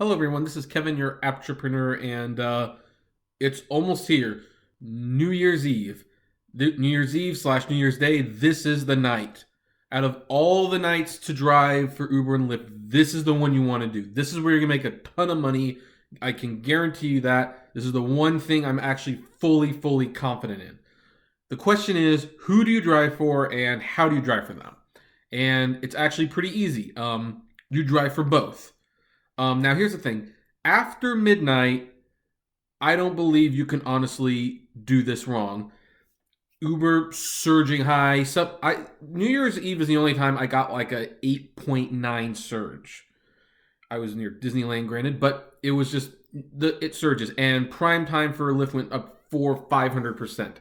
Hello, everyone. This is Kevin, your entrepreneur, and it's almost here. New Year's Eve. New Year's Eve slash New Year's Day. This is the night. Out of all the nights to drive for Uber and Lyft, this is the one you want to do. This is where you're going to make a ton of money. I can guarantee you that. This is the one thing I'm actually fully confident in. The question is, who do you drive for and how do you drive for them? And it's actually pretty easy. You drive for both. Now, here's the thing. After midnight, I don't believe you can honestly do this wrong. Uber surging high. New Year's Eve is the only time I got like a 8.9 surge. I was near Disneyland, granted, but it was just it surges, and prime time for Lyft went up 500%.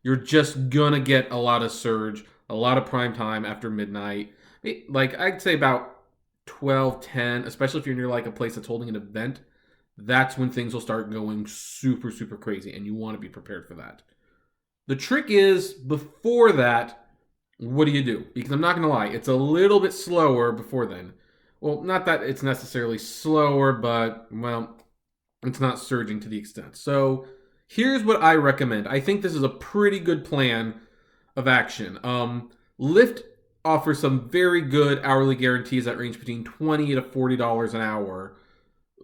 You're just gonna get a lot of surge, a lot of prime time after midnight. Like I'd say about 12, 10, especially if you're near like a place that's holding an event, that's when things will start going super crazy, and you want to be prepared for that. The trick is, before that, what do you do? Because I'm not going to lie, it's a little bit slower before then. Well, not that it's necessarily slower, but, well, it's not surging to the extent. So here's what I recommend. I think this is a pretty good plan of action. Lyft offers some very good hourly guarantees that range between $20 to $40 an hour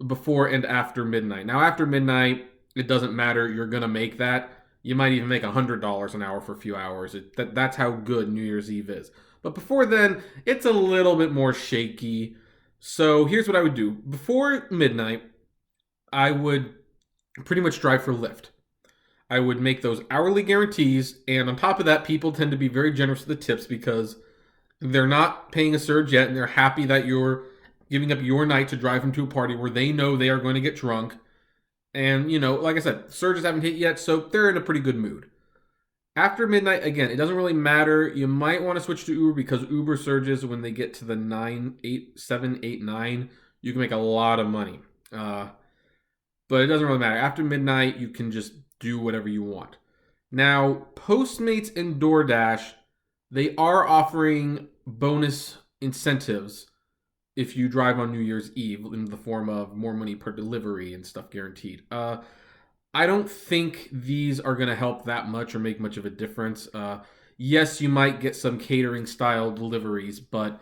before and after midnight. Now, after midnight, it doesn't matter. You're going to make that. You might even make $100 an hour for a few hours. That's how good New Year's Eve is. But before then, it's a little bit more shaky. So here's what I would do. Before midnight, I would pretty much drive for Lyft. I would make those hourly guarantees, and on top of that, people tend to be very generous with the tips because they're not paying a surge yet, and they're happy that you're giving up your night to drive them to a party where they know they are going to get drunk. And, like I said, surges haven't hit yet, so they're in a pretty good mood. After midnight, again, it doesn't really matter. You might want to switch to Uber because Uber surges when they get to the 9, 8, 7, 8, 9. You can make a lot of money. But it doesn't really matter. After midnight, you can just do whatever you want. Now, Postmates and DoorDash, they are offering bonus incentives if you drive on New Year's Eve in the form of more money per delivery and stuff guaranteed. I don't think these are going to help that much or make much of a difference. Yes, you might get some catering style deliveries, but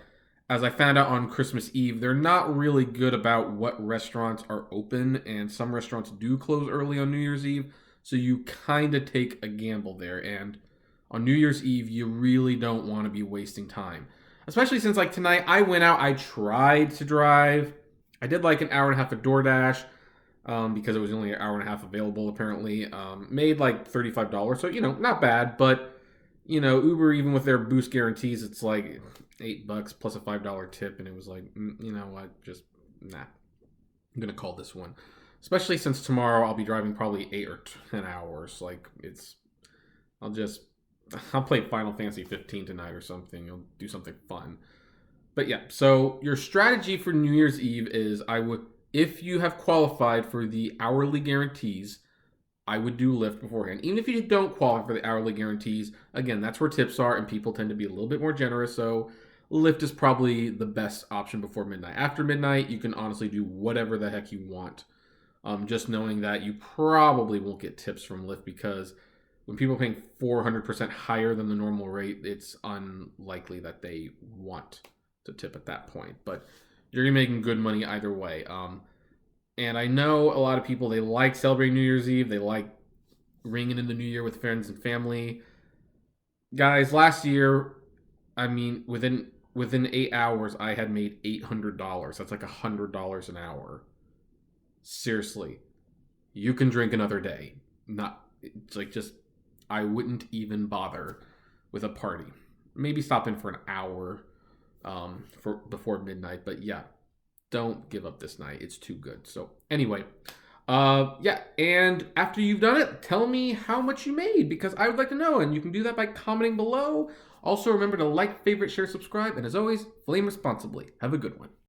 as I found out on Christmas Eve, they're not really good about what restaurants are open, and some restaurants do close early on New Year's Eve, so you kind of take a gamble there. And on New Year's Eve, you really don't want to be wasting time. Especially since, like, tonight, I went out, I tried to drive. I did like an hour and a half of DoorDash because it was only an hour and a half available, apparently. Made like $35, so, not bad. But, Uber, even with their boost guarantees, it's like $8 plus a $5 tip. And it was like, you know what, just, nah. I'm going to call this one. Especially since tomorrow I'll be driving probably 8 or 10 hours. Like, I'll play Final Fantasy 15 tonight or something. I'll do something fun. But yeah, so your strategy for New Year's Eve is if you have qualified for the hourly guarantees, I would do Lyft beforehand. Even if you don't qualify for the hourly guarantees, again, that's where tips are and people tend to be a little bit more generous. So Lyft is probably the best option before midnight. After midnight, you can honestly do whatever the heck you want. Just knowing that you probably won't get tips from Lyft because when people are paying 400% higher than the normal rate, it's unlikely that they want to tip at that point. But you're going to be making good money either way. And I know a lot of people, they like celebrating New Year's Eve. They like ringing in the new year with friends and family. Guys, last year, I mean, within 8 hours, I had made $800. That's like $100 an hour. Seriously, you can drink another day. It's like just, I wouldn't even bother with a party. Maybe stop in for an hour for before midnight. But yeah, don't give up this night. It's too good. So anyway, yeah. And after you've done it, tell me how much you made because I would like to know. And you can do that by commenting below. Also, remember to like, favorite, share, subscribe. And as always, flame responsibly. Have a good one.